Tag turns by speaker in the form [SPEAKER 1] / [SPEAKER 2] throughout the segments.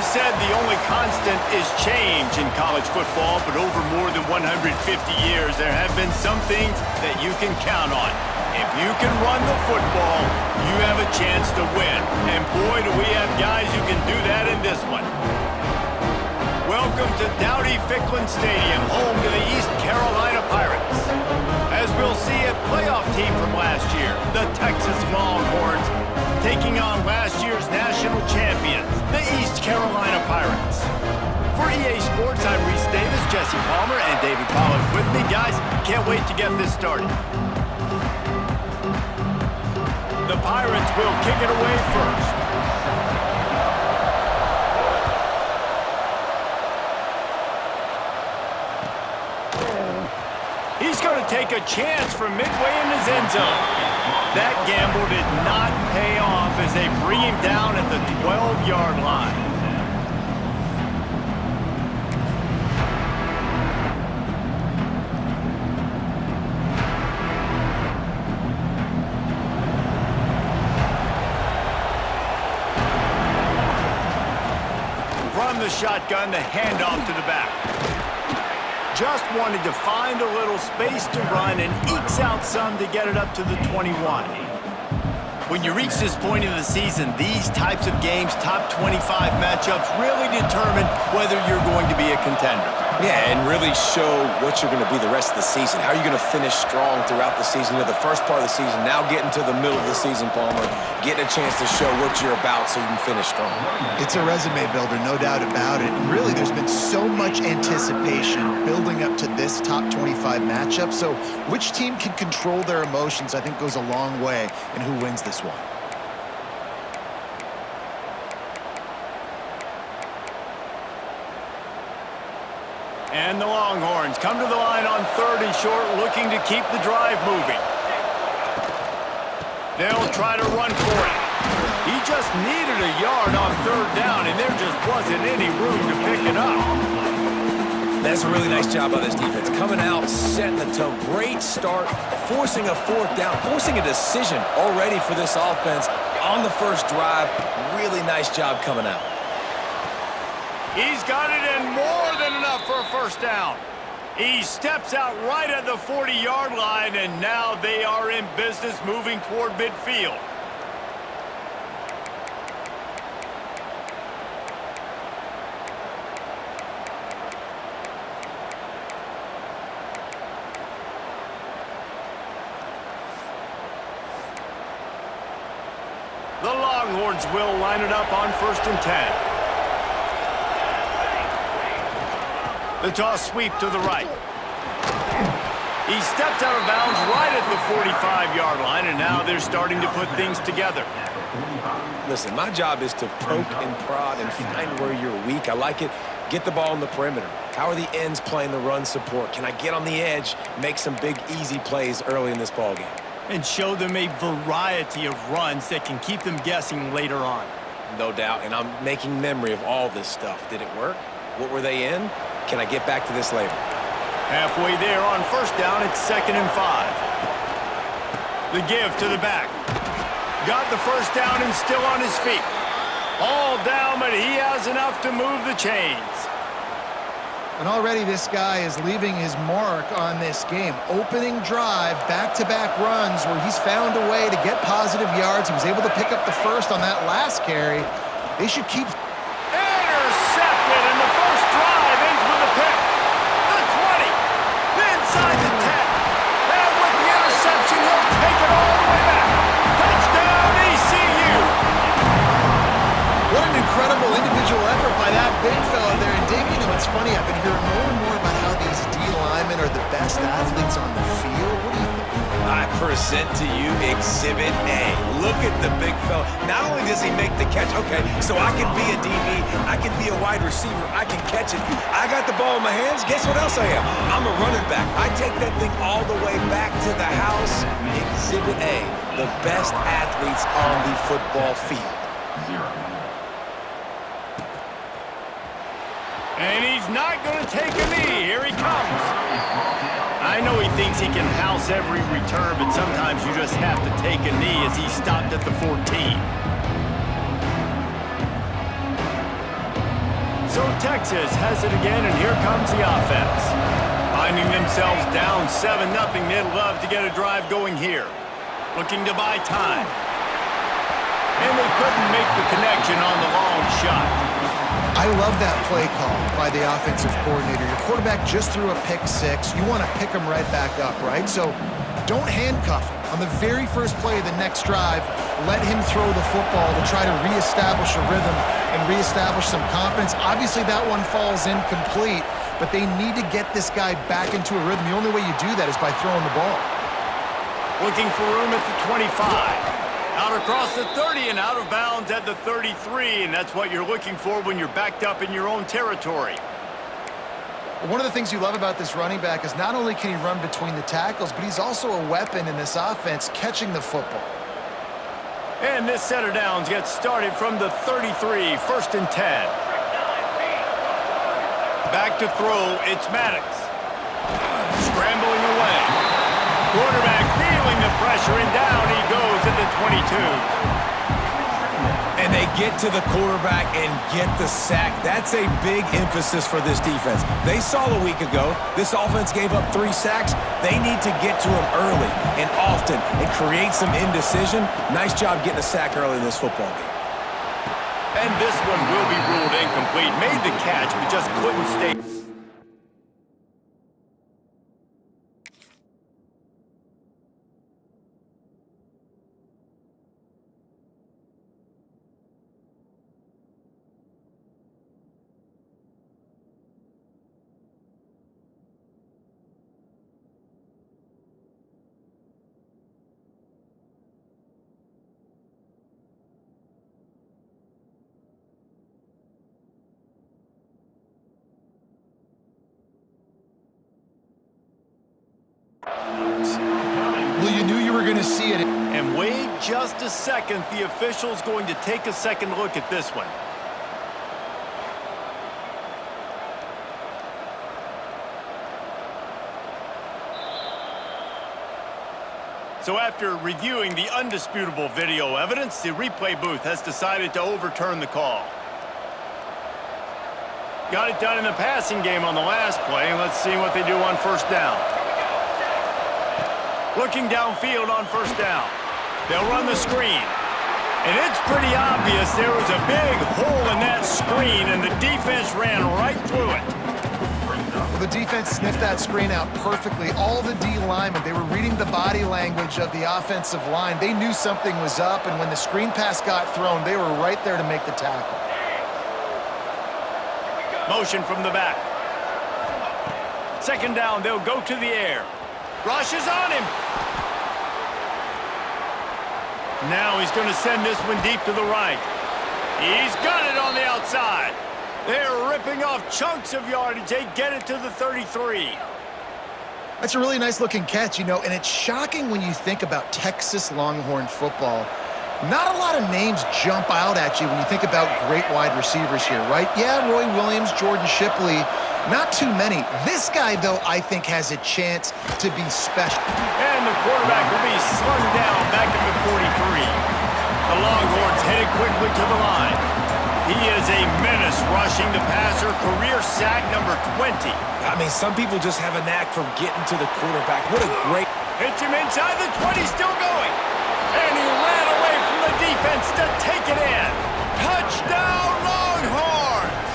[SPEAKER 1] said the only constant is change in college football, but over more than 150 years, there have been some things that you can count on. If you can run the football, you have a chance to win. And boy, do we have guys who can do that in this one. Welcome to Dowdy-Ficklen Stadium, home to the East Carolina Pirates. As we'll see, a playoff team from last year, the Texas Longhorns, taking on last year's national champions, the East Carolina Pirates. For EA Sports, I'm Reese Davis, Jesse Palmer, and David Pollack with me. Guys, can't wait to get this started. The Pirates will kick it away first. He's going to take a chance from midway in his end zone. That gamble did not pay off as they bring him down at the 12-yard line. From the shotgun, the handoff to the back. Just wanted to find a little space to run and ekes out some to get it up to the 21. When you reach this point in the season, these types of games, top 25 matchups, really determine whether you're going to be a contender.
[SPEAKER 2] Yeah, and really show what you're going to be the rest of the season. How are you going to finish strong throughout the season? You know, the first part of the season, now getting to the middle of the season, Palmer, getting a chance to show what you're about so you can finish strong.
[SPEAKER 3] It's a resume builder, no doubt about it. And really, there's been so much anticipation building up to this top 25 matchup. So which team can control their emotions, I think, goes a long way in who wins this one.
[SPEAKER 1] And the Longhorns come to the line on 3rd and short, looking to keep the drive moving. They'll try to run for it. He just needed a yard on 3rd down, and there just wasn't any room to pick it up.
[SPEAKER 2] That's a really nice job by this defense. Coming out, setting the tone. Great start, forcing a 4th down, forcing a decision already for this offense on the first drive. Really nice job coming out.
[SPEAKER 1] He's got it in more than enough for a 1st down. He steps out right at the 40-yard line, and now they are in business moving toward midfield. The Longhorns will line it up on 1st and 10. The toss sweep to the right. He stepped out of bounds right at the 45-yard line, and now they're starting to put things together.
[SPEAKER 2] Listen, my job is to poke and prod and find where you're weak. I like it. Get the ball in the perimeter. How are the ends playing the run support? Can I get on the edge, make some big, easy plays early in this ballgame?
[SPEAKER 1] And show them a variety of runs that can keep them guessing later on.
[SPEAKER 2] No doubt, and I'm making memory of all this stuff. Did it work? What were they in? Can I get back to this later?
[SPEAKER 1] Halfway there on 1st down, it's 2nd and 5. The give to the back. Got the 1st down and still on his feet. All down, but he has enough to move the chains.
[SPEAKER 3] And already this guy is leaving his mark on this game. Opening drive, back-to-back runs where he's found a way to get positive yards. He was able to pick up the 1st on that last carry. They should keep...
[SPEAKER 1] Intercepted, and the first drive ends with a pick. The 20, inside the 10. And with the interception, he'll take it all the way back. Touchdown, ECU.
[SPEAKER 3] What an incredible individual effort by that big fella there. And Dave, you know, it's funny, I've been hearing more and more about how these D linemen are the best athletes on the field. What do you think?
[SPEAKER 2] I present to you Exhibit A. Look at the big fella. Not only does he make the catch, okay, so I can be a DB, I can be a wide receiver, I can catch it. I got the ball in my hands, guess what else I am? I'm a running back. I take that thing all the way back to the house. Exhibit A, the best athletes on the football field.
[SPEAKER 1] And he's not going to take a knee. Here he comes. I know he thinks he can house every return, but sometimes you just have to take a knee as he stopped at the 14. So Texas has it again, and here comes the offense. Finding themselves down 7-0, they'd love to get a drive going here. Looking to buy time. And they couldn't make the connection on the long shot.
[SPEAKER 3] I love that play call by the offensive coordinator. Your quarterback just threw a pick six. You want to pick him right back up, right? So don't handcuff him. On the very first play of the next drive, let him throw the football to try to reestablish a rhythm and reestablish some confidence. Obviously, that one falls incomplete, but they need to get this guy back into a rhythm. The only way you do that is by throwing the ball.
[SPEAKER 1] Looking for room at the 25. Out across the 30 and out of bounds at the 33, and that's what you're looking for when you're backed up in your own territory.
[SPEAKER 3] One of the things you love about this running back is not only can he run between the tackles, but he's also a weapon in this offense catching the football.
[SPEAKER 1] And this set of downs gets started from the 33, 1st and 10. Back to throw, it's Maddox. Scrambling away. Quarterback feeling the pressure, and down he goes at the 22.
[SPEAKER 2] And they get to the quarterback and get the sack. That's a big emphasis for this defense. They saw a week ago, this offense gave up 3 sacks. They need to get to him early and often and create some indecision. Nice job getting a sack early in this football game.
[SPEAKER 1] And this one will be ruled incomplete. Made the catch, but just couldn't stay.
[SPEAKER 3] Well, you knew you were going to see it.
[SPEAKER 1] And wait just a second. The official's going to take a second look at this one. So after reviewing the undisputable video evidence, the replay booth has decided to overturn the call. Got it done in the passing game on the last play, and let's see what they do on 1st down. Looking downfield on 1st down. They'll run the screen. And it's pretty obvious there was a big hole in that screen, and the defense ran right through it.
[SPEAKER 3] Well, the defense sniffed that screen out perfectly. All the D linemen, they were reading the body language of the offensive line. They knew something was up, and when the screen pass got thrown, they were right there to make the tackle.
[SPEAKER 1] Motion from the back. 2nd down, they'll go to the air. Rush is on him. Now he's going to send this one deep to the right. He's got it on the outside. They're ripping off chunks of yardage. They get it to the 33.
[SPEAKER 3] That's a really nice-looking catch, you know, and it's shocking when you think about Texas Longhorn football. Not a lot of names jump out at you when you think about great wide receivers here, right? Yeah, Roy Williams, Jordan Shipley, not too many. This guy, though, I think has a chance to be special.
[SPEAKER 1] And the quarterback will be slung down back at the 43. The Longhorns headed quickly to the line. He is a menace rushing the passer, career sack number 20.
[SPEAKER 2] I mean, some people just have a knack for getting to the quarterback. What a great...
[SPEAKER 1] Hits him inside the 20, still going. And he ran away from the defense to take it in. Touchdown, Longhorns!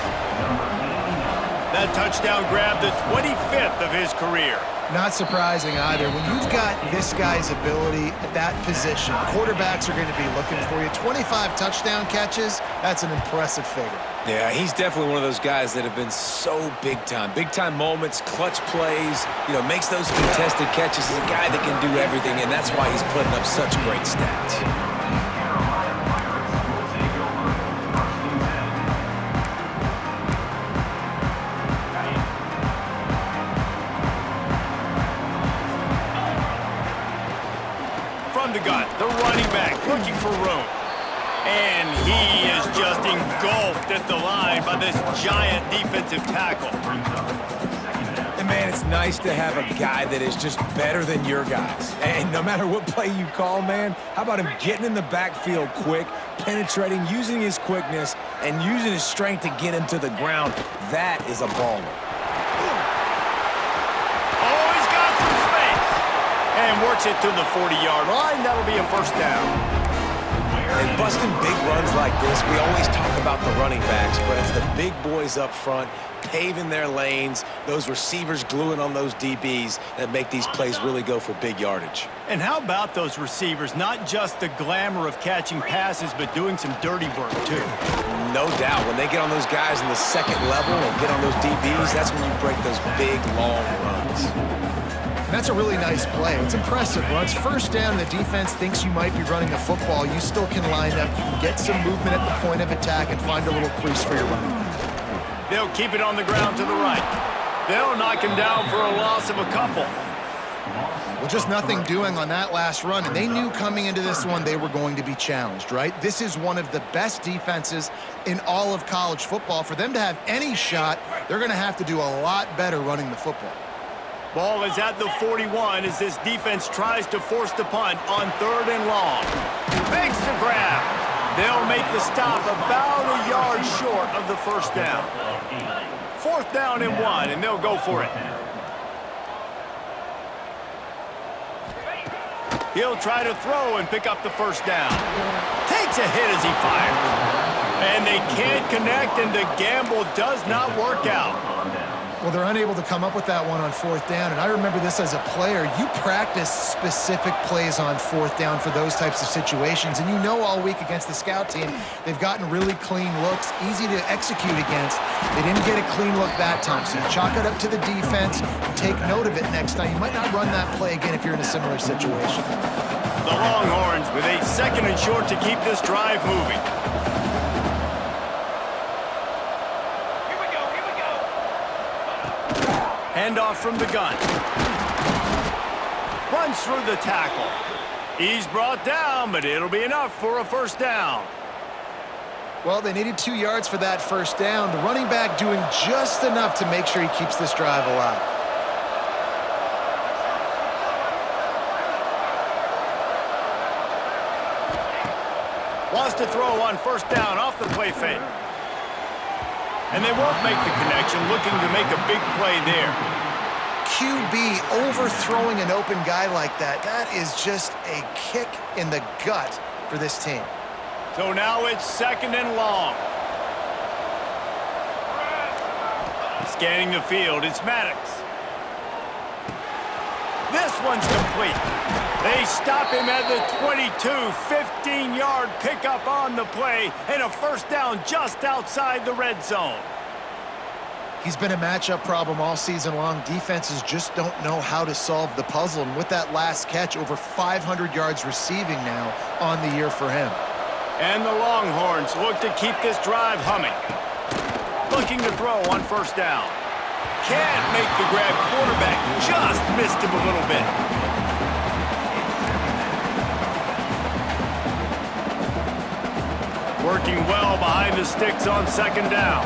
[SPEAKER 1] That touchdown grabbed the 25th of his career.
[SPEAKER 3] Not surprising either. When you've got this guy's ability at that position, quarterbacks are going to be looking for you. 25 touchdown catches, that's an impressive figure.
[SPEAKER 2] Yeah, he's definitely one of those guys that have been so big time. Big time moments, clutch plays, you know, makes those contested catches. He's a guy that can do everything, and that's why he's putting up such great stats.
[SPEAKER 1] From the gun, the running back looking for room. And he is just engulfed at the line by this giant defensive tackle.
[SPEAKER 2] And man, it's nice to have a guy that is just better than your guys. And no matter what play you call, man, how about him getting in the backfield quick, penetrating, using his quickness, and using his strength to get him to the ground. That is a baller.
[SPEAKER 1] Oh, he's got some space. And works it to the 40-yard line. That'll be a first down.
[SPEAKER 2] And busting big runs like this, we always talk about the running backs, but it's the big boys up front, paving their lanes, those receivers gluing on those DBs that make these plays really go for big yardage.
[SPEAKER 1] And how about those receivers? Not just the glamour of catching passes, but doing some dirty work, too.
[SPEAKER 2] No doubt. When they get on those guys in the second level and get on those DBs, that's when you break those big, long runs.
[SPEAKER 3] That's a really nice play. It's impressive. When it's first down and the defense thinks you might be running the football, you still can line up, you can get some movement at the point of attack and find a little crease for your running back.
[SPEAKER 1] They'll keep it on the ground to the right. They'll knock him down for a loss of a couple.
[SPEAKER 3] Well, just nothing doing on that last run, and they knew coming into this one they were going to be challenged, right? This is one of the best defenses in all of college football. For them to have any shot, they're going to have to do a lot better running the football.
[SPEAKER 1] Ball is at the 41 as this defense tries to force the punt on 3rd and long. Makes the grab. They'll make the stop about a yard short of the first down. 4th down and 1, and they'll go for it. He'll try to throw and pick up the first down. Takes a hit as he fires. And they can't connect, and the gamble does not work out.
[SPEAKER 3] Well, they're unable to come up with that one on 4th down, and I remember this as a player. You practice specific plays on 4th down for those types of situations, and you know all week against the scout team, they've gotten really clean looks, easy to execute against. They didn't get a clean look that time, so you chalk it up to the defense, take note of it next time. You might not run that play again if you're in a similar situation.
[SPEAKER 1] The Longhorns with a 2nd and short to keep this drive moving. Handoff from the gun. Runs through the tackle. He's brought down, but it'll be enough for a first down.
[SPEAKER 3] Well, they needed 2 yards for that first down. The running back doing just enough to make sure he keeps this drive alive.
[SPEAKER 1] Wants to throw on 1st down off the play fake. And they won't make the connection, looking to make a big play there.
[SPEAKER 3] QB overthrowing an open guy like that, that is just a kick in the gut for this team.
[SPEAKER 1] So now it's 2nd and long. Scanning the field, it's Maddox. This one's complete. They stop him at the 22, 15-yard pickup on the play, and a first down just outside the red zone.
[SPEAKER 3] He's been a matchup problem all season long. Defenses just don't know how to solve the puzzle, and with that last catch, over 500 yards receiving now on the year for him.
[SPEAKER 1] And the Longhorns look to keep this drive humming. Looking to throw on 1st down. Can't make the grab. Quarterback just missed him a little bit. Working well behind the sticks on 2nd down.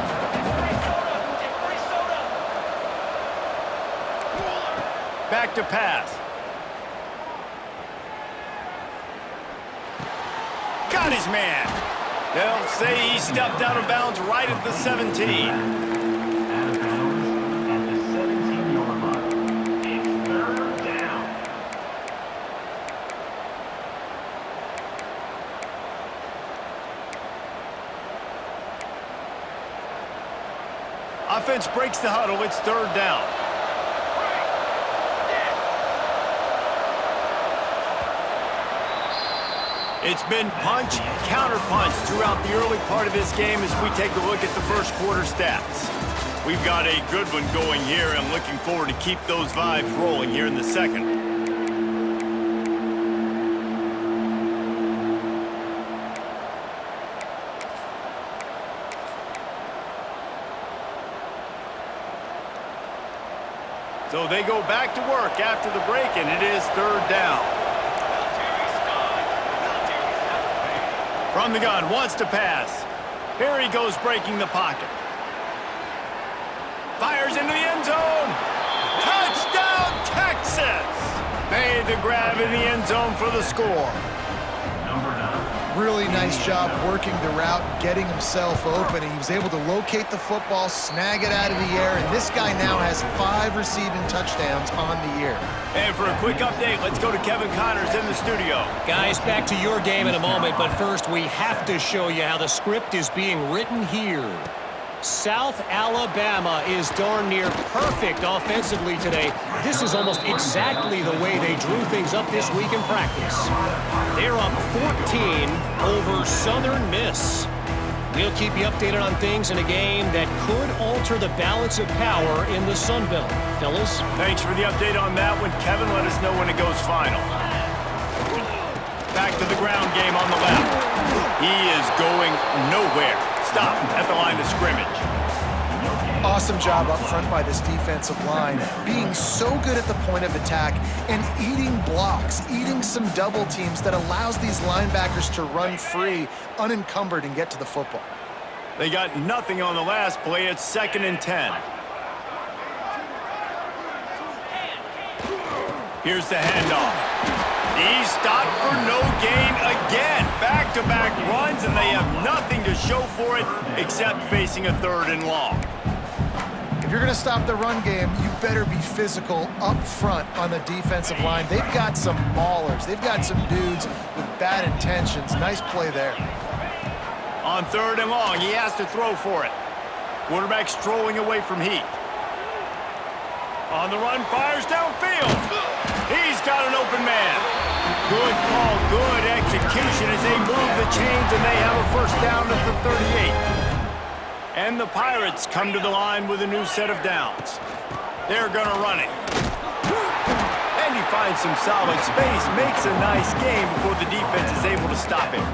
[SPEAKER 1] Back to pass. Got his man. They'll say he stepped out of bounds right at the 17. Offense breaks the huddle. It's 3rd down. It's been punch, counter-punch throughout the early part of this game as we take a look at the first quarter stats. We've got a good one going here and looking forward to keep those vibes rolling here in the second. So they go back to work after the break, and it is 3rd down. From the gun, wants to pass. Here he goes breaking the pocket. Fires into the end zone. Touchdown, Texas! Made the grab in the end zone for the score.
[SPEAKER 3] Really nice job working the route, getting himself open. He was able to locate the football, snag it out of the air, and this guy now has 5 receiving touchdowns on the year.
[SPEAKER 1] And for a quick update, let's go to Kevin Connors in the studio.
[SPEAKER 4] Guys, back to your game in a moment, but first we have to show you how the script is being written here. South Alabama is darn near perfect offensively today. This is almost exactly the way they drew things up this week in practice. They're up 14 over Southern Miss. We'll keep you updated on things in a game that could alter the balance of power in the Sun Belt. Fellas?
[SPEAKER 1] Thanks for the update on that one, Kevin. Let us know when it goes final. Back to the ground game on the left. He is going nowhere. Stop at the line of scrimmage.
[SPEAKER 3] Awesome job up front by this defensive line, being so good at the point of attack and eating blocks, eating some double teams that allows these linebackers to run free, unencumbered, and get to the football.
[SPEAKER 1] They got nothing on the last play. It's 2nd and 10. Here's the handoff. He's stopped for no gain again. Back-to-back runs, and they have nothing to show for it except facing a 3rd and long.
[SPEAKER 3] If you're going to stop the run game, you better be physical up front on the defensive line. They've got some maulers. They've got some dudes with bad intentions. Nice play there.
[SPEAKER 1] On 3rd and long, he has to throw for it. Quarterback strolling away from Heath. On the run, fires downfield. He's got an open man. Good call, good execution as they move the chains, and they have a 1st down at the 38. And the Pirates come to the line with a new set of downs. They're going to run it. And he finds some solid space, makes a nice game before the defense is able to stop him.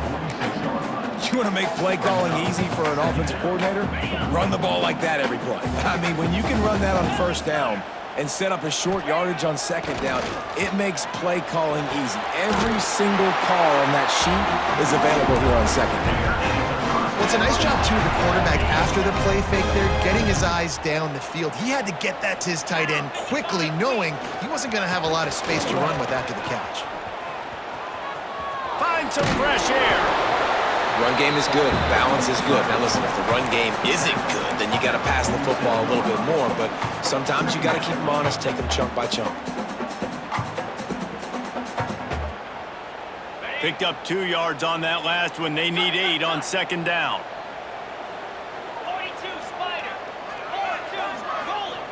[SPEAKER 2] You want to make play calling easy for an offensive coordinator? Run the ball like that every play. I mean, when you can run that on 1st down and set up a short yardage on 2nd down, it makes play calling easy. Every single call on that sheet is available here on 2nd down.
[SPEAKER 3] Well, it's a nice job, too, of the quarterback after the play fake there, getting his eyes down the field. He had to get that to his tight end quickly, knowing he wasn't going to have a lot of space to run with after the catch.
[SPEAKER 1] Find some fresh air.
[SPEAKER 2] Run game is good. Balance is good. Now listen, if the run game isn't good, then you got to pass the football a little bit more. But sometimes you got to keep them honest, take them chunk by chunk.
[SPEAKER 1] Picked up 2 yards on that last one. They need 8 on 2nd down.
[SPEAKER 4] 42 Spider. 42 rolling.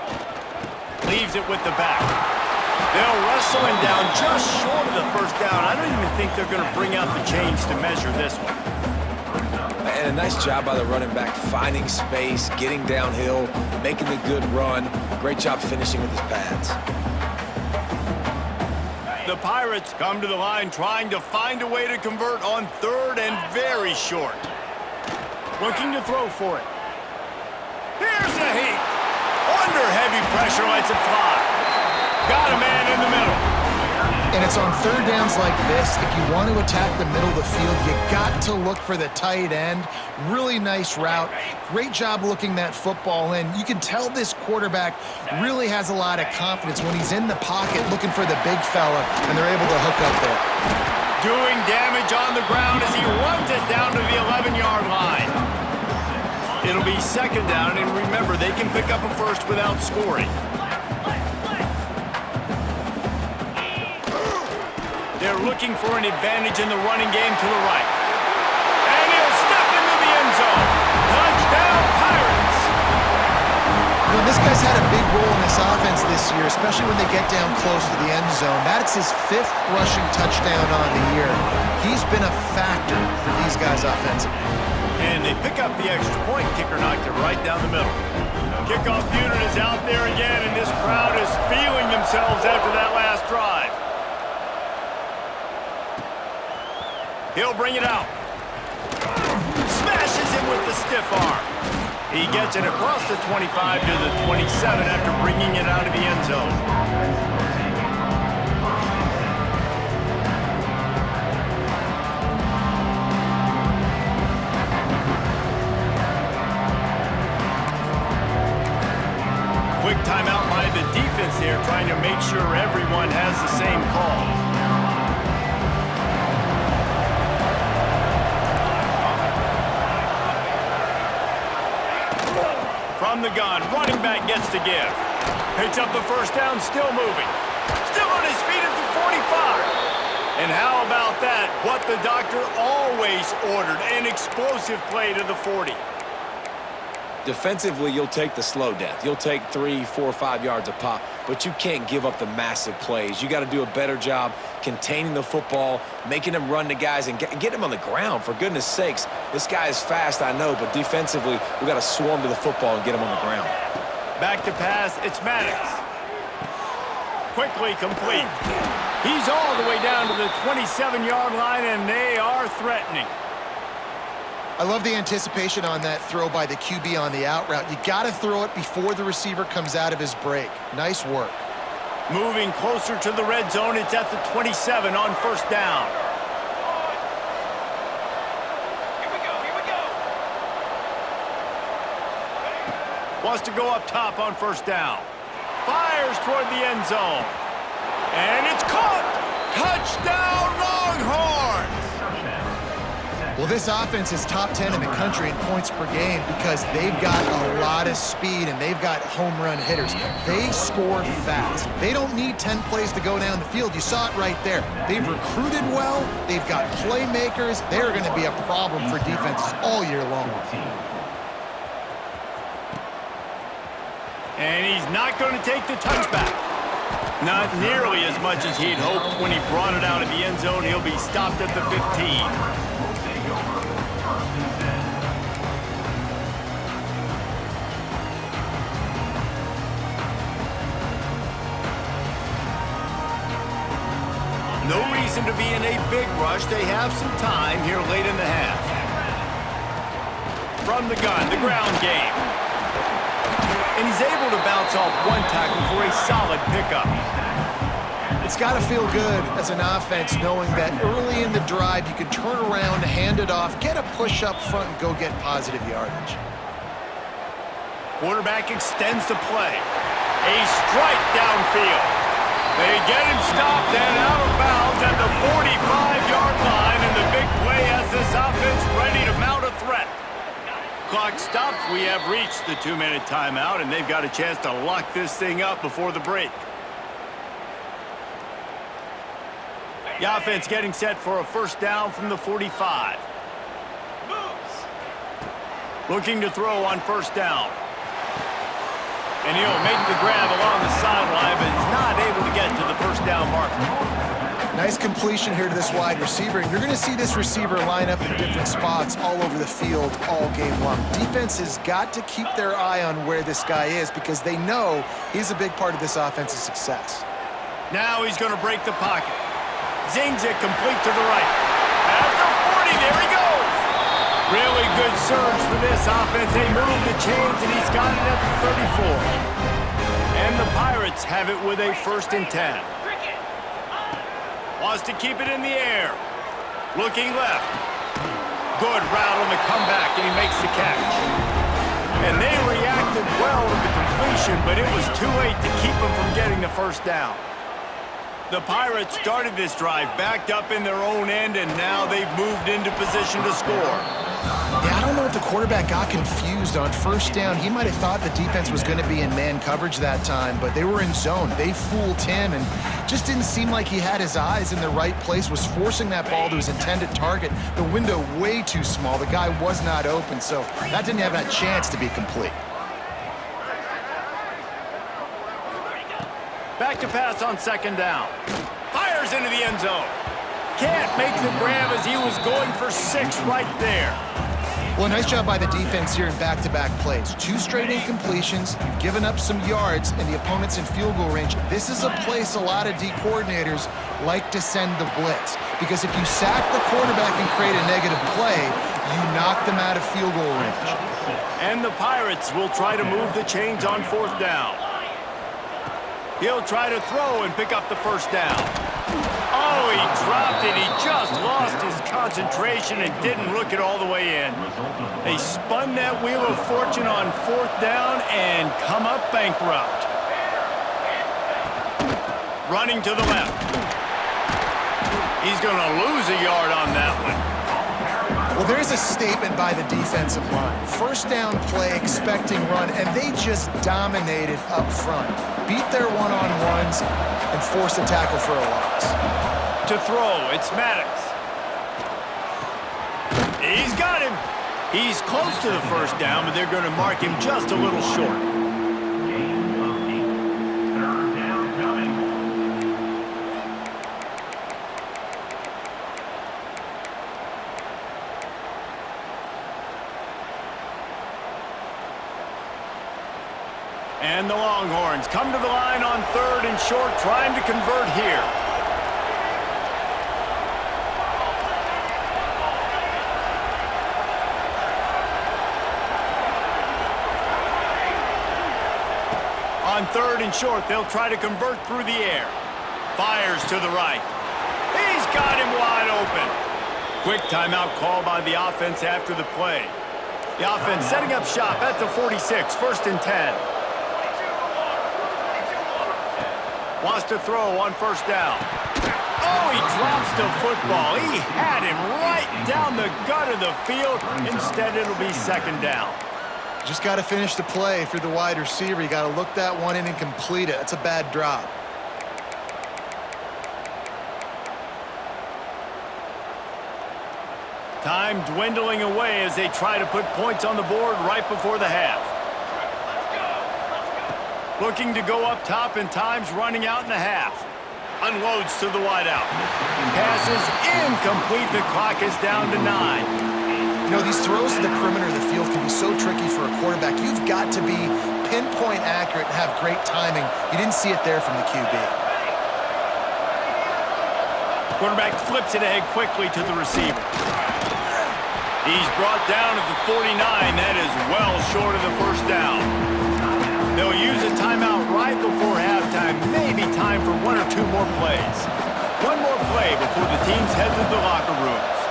[SPEAKER 1] Leaves it with the back. They'll wrestle him down just short of the 1st down. I don't even think they're going to bring out the chains to measure this one.
[SPEAKER 2] And a nice job by the running back, finding space, getting downhill, making the good run. Great job finishing with his pads.
[SPEAKER 1] The Pirates come to the line trying to find a way to convert on 3rd and very short. Looking to throw for it. Here's the Heat. Under heavy pressure, lets it fly. Got a man in the middle.
[SPEAKER 3] And it's on 3rd downs like this, if you want to attack the middle of the field, you got to look for the tight end. Really nice route. Great job looking that football in. You can tell this quarterback really has a lot of confidence when he's in the pocket looking for the big fella, and they're able to hook up there.
[SPEAKER 1] Doing damage on the ground as he runs it down to the 11-yard line. It'll be 2nd down, and remember, they can pick up a 1st without scoring. They're looking for an advantage in the running game to the right. And he'll step into the end zone. Touchdown, Pirates!
[SPEAKER 3] You know, this guy's had a big role in this offense this year, especially when they get down close to the end zone. That's his 5th rushing touchdown on the year. He's been a factor for these guys offensively.
[SPEAKER 1] And they pick up the extra point. Kicker knocked it right down the middle. Kickoff unit is out there again, and this crowd is feeling themselves after that last drive. He'll bring it out. Smashes him with the stiff arm. He gets it across the 25 to the 27 after bringing it out of the end zone. Quick timeout by the defense there, trying to make sure everyone has the same call. From the gun, running back gets to give. Picks up the first down, still moving. Still on his feet at the 45. And how about that? What the doctor always ordered, an explosive play to the 40.
[SPEAKER 2] Defensively, you'll take the slow death. You'll take 3, 4, 5 yards a pop, but you can't give up the massive plays. You got to do a better job containing the football, making them run to guys, and get them on the ground. For goodness sakes, this guy is fast, I know, but defensively, we got to swarm to the football and get him on the ground.
[SPEAKER 1] Back to pass, it's Maddox. Quickly complete. He's all the way down to the 27-yard line, and they are threatening.
[SPEAKER 3] I love the anticipation on that throw by the QB on the out route. You got to throw it before the receiver comes out of his break. Nice work.
[SPEAKER 1] Moving closer to the red zone, it's at the 27 on first down.
[SPEAKER 2] Here we go.
[SPEAKER 1] Wants to go up top on first down. Fires toward the end zone. And it's caught! Touchdown, Longhorns!
[SPEAKER 3] Well, this offense is top 10 in the country in points per game because they've got a lot of speed and they've got home run hitters. They score fast. They don't need 10 plays to go down the field. You saw it right there. They've recruited well. They've got playmakers. They're going to be a problem for defenses all year long.
[SPEAKER 1] And he's not going to take the touchback. Not nearly as much as he'd hoped when he brought it out of the end zone. He'll be stopped at the 15. No reason to be in a big rush. They have some time here late in the half. From the gun, the ground game. And he's able to bounce off one tackle for a solid pickup.
[SPEAKER 3] It's got to feel good as an offense knowing that early in the drive you can turn around, hand it off, get a push up front, and go get positive yardage.
[SPEAKER 1] Quarterback extends the play. A strike downfield. They get him stopped and out of bounds at the 45-yard line, and the big play has this offense ready to mount a threat. Clock stops. We have reached the 2-minute timeout, and they've got a chance to lock this thing up before the break. The offense getting set for a first down from the 45. Looking to throw on first down. And he'll make the grab along the sideline, but he's not able to get to the first down marker.
[SPEAKER 3] Nice completion here to this wide receiver. And you're going to see this receiver line up in different spots all over the field all game long. Defense has got to keep their eye on where this guy is because they know he's a big part of this offense's success.
[SPEAKER 1] Now he's going to break the pocket. Zings it complete to the right. At the 40, there he goes. Really good surge for this offense. They move the chains, and he's got it at the 34. And the Pirates have it with a 1st and 10. Wants to keep it in the air. Looking left. Good route on the comeback, and he makes the catch. And they reacted well to the completion, but it was too late to keep him from getting the first down. The Pirates started this drive backed up in their own end, and now they've moved into position to score.
[SPEAKER 3] Yeah, I don't know if the quarterback got confused on first down. He might have thought the defense was going to be in man coverage that time, but they were in zone. They fooled him and just didn't seem like he had his eyes in the right place, was forcing that ball to his intended target. The window way too small. The guy was not open, so that didn't have that chance to be complete.
[SPEAKER 1] Back to pass on second down. Fires into the end zone. Can't make the grab as he was going for 6 right there.
[SPEAKER 3] Well, nice job by the defense here in back-to-back plays. 2 straight incompletions. You've given up some yards, and the opponent's in field goal range. This is a place a lot of D coordinators like to send the blitz, because if you sack the quarterback and create a negative play, you knock them out of field goal range.
[SPEAKER 1] And the Pirates will try to move the chains on 4th down. He'll try to throw and pick up the first down. Oh, he dropped it. He just lost his concentration and didn't look it all the way in. They spun that wheel of fortune on 4th down and come up bankrupt. Running to the left. He's going to lose a yard on that one.
[SPEAKER 3] Well, there's a statement by the defensive line. First down play, expecting run, and they just dominated up front. Beat their one-on-ones and forced a tackle for a loss.
[SPEAKER 1] To throw, it's Maddox. He's got him. He's close to the first down, but they're going to mark him just a little short. And the Longhorns come to the line on 3rd and short, trying to convert here. On 3rd and short, they'll try to convert through the air. Fires to the right. He's got him wide open. Quick timeout call by the offense after the play. The offense setting up shop at the 46, 1st and 10. Wants to throw on 1st down. Oh, he drops the football. He had him right down the gut of the field. Instead, it'll be 2nd down.
[SPEAKER 3] Just got to finish the play through the wide receiver. You got to look that one in and complete it. That's a bad drop.
[SPEAKER 1] Time dwindling away as they try to put points on the board right before the half. Looking to go up top, and time's running out in the half. Unloads to the wideout. Passes incomplete. The clock is down to 9.
[SPEAKER 3] You know, these throws to the perimeter of the field can be so tricky for a quarterback. You've got to be pinpoint accurate and have great timing. You didn't see it there from the QB.
[SPEAKER 1] Quarterback flips it ahead quickly to the receiver. He's brought down at the 49. That is well short of the 1st down. They'll use a timeout right before halftime. Maybe time for 1 or 2 more plays. One more play before the teams head to the locker rooms.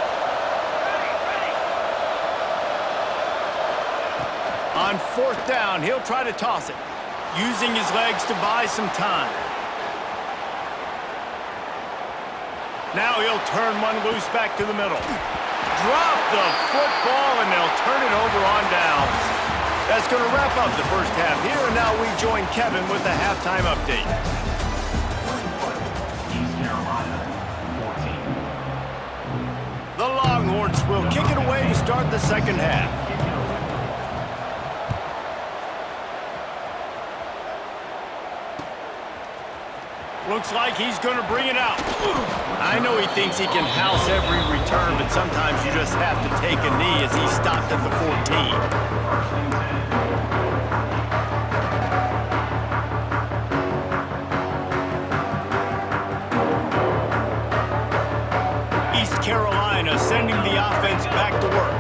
[SPEAKER 1] On 4th down, he'll try to toss it, using his legs to buy some time. Now he'll turn one loose back to the middle. Drop the football, and they'll turn it over on downs. That's going to wrap up the first half here, and now we join Kevin with the halftime update. The Longhorns will kick it away to start the second half. Looks like he's going to bring it out. I know he thinks he can house every return, but sometimes you just have to take a knee as he stopped at the 14. East Carolina sending the offense back to work.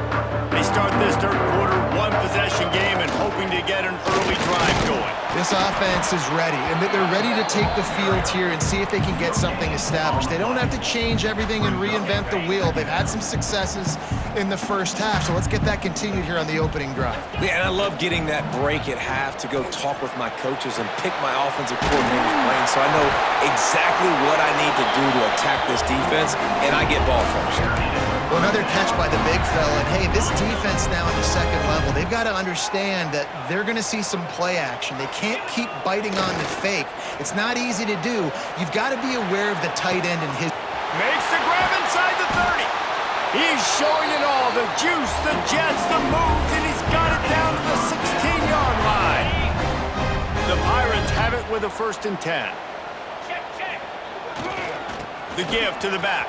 [SPEAKER 1] They start this 3rd quarter, 1-possession game, and hoping to get an early drive going.
[SPEAKER 3] This offense is ready, and they're ready to take the field here and see if they can get something established. They don't have to change everything and reinvent the wheel. They've had some successes in the first half, so let's get that continued here on the opening drive.
[SPEAKER 2] Yeah, and I love getting that break at half to go talk with my coaches and pick my offensive coordinator's brain so I know exactly what I need to do to attack this defense, and I get ball first.
[SPEAKER 3] Well, another catch by the big fella, and hey, this defense now at the 2nd level, they've got to understand that they're going to see some play action. They can't keep biting on the fake. It's not easy to do. You've got to be aware of the tight end and his...
[SPEAKER 1] Makes the grab inside the 30. He's showing it all, the juice, the jets, the moves, and he's got it down to the 16-yard line. The Pirates have it with a 1st and 10. The give to the back.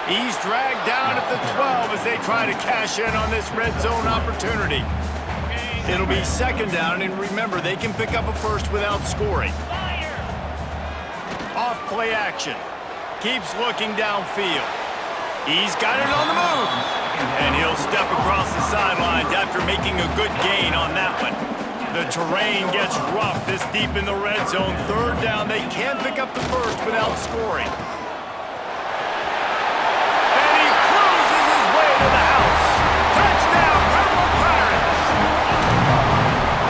[SPEAKER 1] He's dragged down at the 12 as they try to cash in on this red zone opportunity. It'll be 2nd down, and remember, they can pick up a first without scoring. Off play action. Keeps looking downfield. He's got it on the move. And he'll step across the sidelines after making a good gain on that one. The terrain gets rough this deep in the red zone. 3rd down, they can pick up the first without scoring. To the house. Touchdown, Purple Pirates!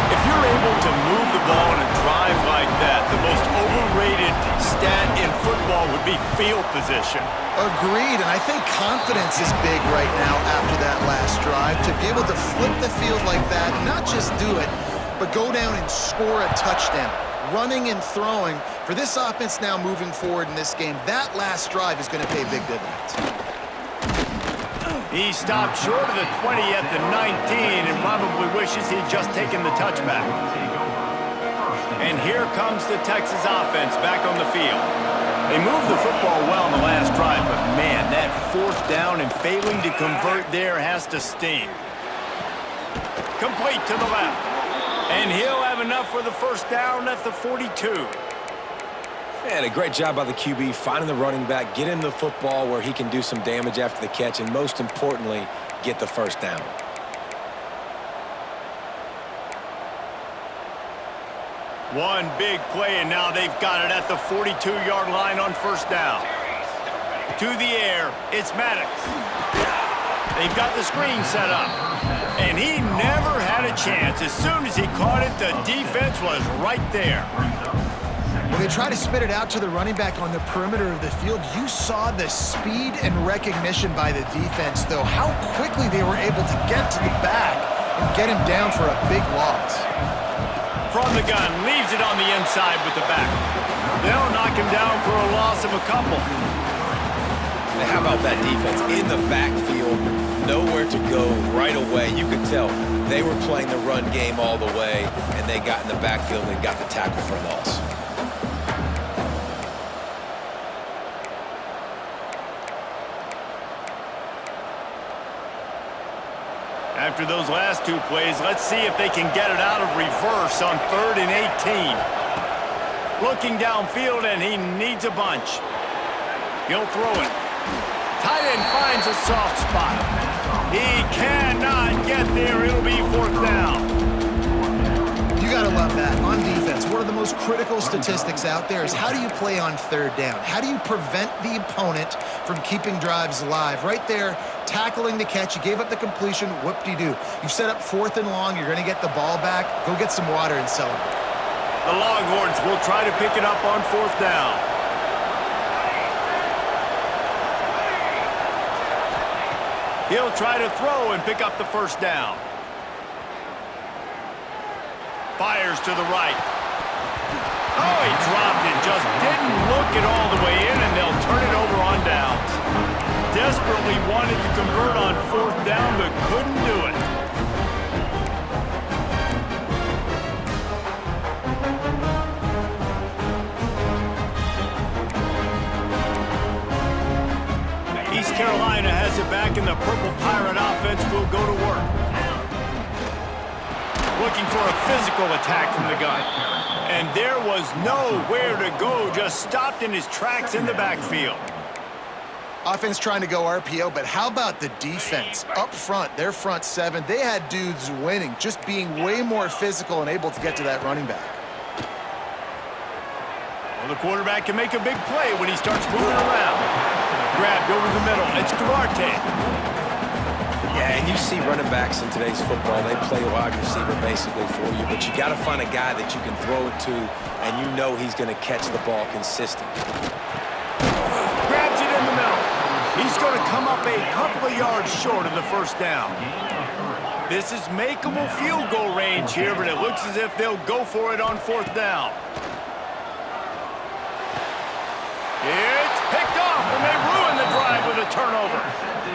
[SPEAKER 1] If you're able to move the ball in a drive like that, the most overrated stat in football would be field position.
[SPEAKER 3] Agreed, and I think confidence is big right now after that last drive. To be able to flip the field like that, not just do it, but go down and score a touchdown. Running and throwing. For this offense now moving forward in this game, that last drive is going to pay big dividends.
[SPEAKER 1] He stopped short of the 20 at the 19 and probably wishes he'd just taken the touchback. And here comes the Texas offense back on the field. They moved the football well in the last drive, but man, that fourth down and failing to convert there has to sting. Complete to the left. And he'll have enough for the first down at the 42.
[SPEAKER 2] Man, a great job by the QB finding the running back, get him the football where he can do some damage after the catch, and most importantly, get the first down.
[SPEAKER 1] One big play, and now they've got it at the 42-yard line on first down. To the air, it's Maddox. They've got the screen set up. And he never had a chance. As soon as he caught it, the defense was right there.
[SPEAKER 3] When they try to spit it out to the running back on the perimeter of the field, you saw the speed and recognition by the defense, though, how quickly they were able to get to the back and get him down for a big loss.
[SPEAKER 1] From the gun, leaves it on the inside with the back. They'll knock him down for a loss of a couple.
[SPEAKER 2] Now, how about that defense in the backfield, nowhere to go right away? You could tell they were playing the run game all the way, and they got in the backfield and got the tackle for a loss.
[SPEAKER 1] After those last two plays, let's see if they can get it out of reverse on 3rd and 18. Looking downfield, and he needs a bunch. He'll throw it. Tight end finds a soft spot. He cannot get there. It'll be 4th down.
[SPEAKER 3] You got to love that. On defense, one of the most critical statistics out there is how do you play on 3rd down? How do you prevent the opponent from keeping drives alive? Right there, tackling the catch. You gave up the completion. Whoop-de-doo. You've set up 4th and long. You're going to get the ball back. Go get some water and celebrate.
[SPEAKER 1] The Longhorns will try to pick it up on 4th down. He'll try to throw and pick up the first down. Fires to the right. Oh, he dropped it. Just didn't look it all the way in, and they'll turn it over on downs. Desperately wanted to convert on 4th down, but couldn't do it. East Carolina has it back, and the Purple Pirate offense will go to work. Looking for a physical attack from the gun. And there was nowhere to go, just stopped in his tracks in the backfield.
[SPEAKER 3] Offense trying to go RPO, but how about the defense? Up front, their front 7, they had dudes winning, just being way more physical and able to get to that running back.
[SPEAKER 1] Well, the quarterback can make a big play when he starts moving around. Grabbed over the middle. It's Duarte.
[SPEAKER 2] Yeah, and you see running backs in today's football, they play wide receiver basically for you, but you got to find a guy that you can throw it to, and you know he's going to catch the ball consistent.
[SPEAKER 1] Grabs it in the middle. He's going to come up a couple of yards short of the first down. This is makeable field goal range here, but it looks as if they'll go for it on 4th down. It's picked off, and they ruin the drive with a turnover.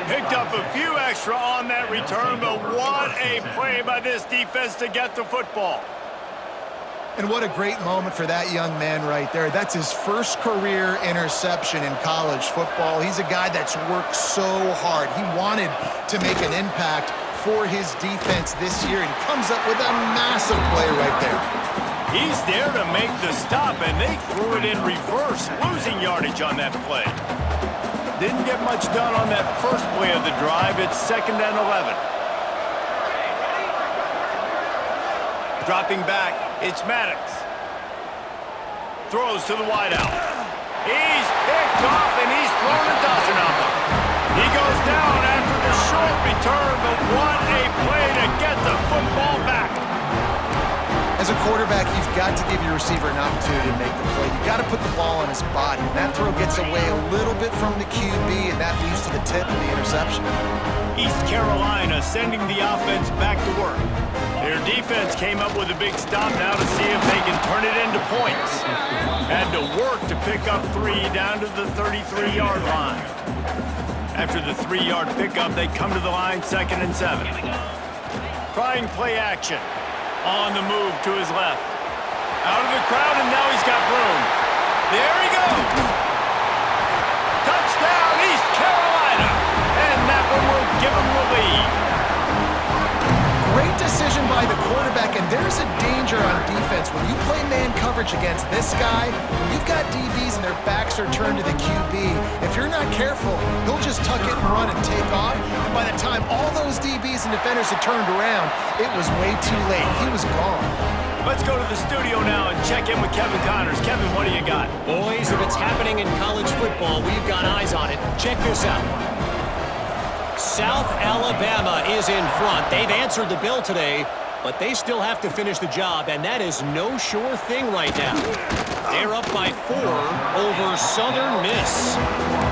[SPEAKER 1] Picked up a few extra on that return, but what a play by this defense to get the football.
[SPEAKER 3] And what a great moment for that young man right there. That's his first career interception in college football. He's a guy that's worked so hard. He wanted to make an impact for his defense this year, and comes up with a massive play right there.
[SPEAKER 1] He's there to make the stop, and they threw it in reverse, losing yardage on that play. Didn't get much done on that first play of the drive. It's 2nd and 11. Dropping back, it's Maddox. Throws to the wideout. He's picked off, and he's thrown a dozen of them. He goes down after the short return, but what a play to get the football back.
[SPEAKER 3] As a quarterback, you've got to give your receiver an opportunity to make the play. You've got to put the ball on his body. And that throw gets away a little bit from the QB, and that leads to the tip and the interception.
[SPEAKER 1] East Carolina sending the offense back to work. Their defense came up with a big stop now to see if they can turn it into points. Had to work to pick up 3 down to the 33-yard line. After the 3-yard pickup, they come to the line 2nd and 7. Trying play action. On the move to his left. Out of the crowd, and now he's got room. There he goes. Touchdown, East Carolina. And that one will give him the lead.
[SPEAKER 3] Great decision by the quarterback, and there's a danger on defense. When you play man coverage against this guy, when you've got DBs and their backs are turned to the QB, if you're not careful, he'll just tuck it and run and take off. And by the time all those DBs and defenders had turned around, it was way too late. He was gone.
[SPEAKER 1] Let's go to the studio now and check in with Kevin Connors. Kevin, what do you got?
[SPEAKER 4] Boys, if it's happening in college football, we've got eyes on it. Check this out. South Alabama is in front. They've answered the bell today, but they still have to finish the job, and that is no sure thing right now. They're up by 4 over Southern Miss.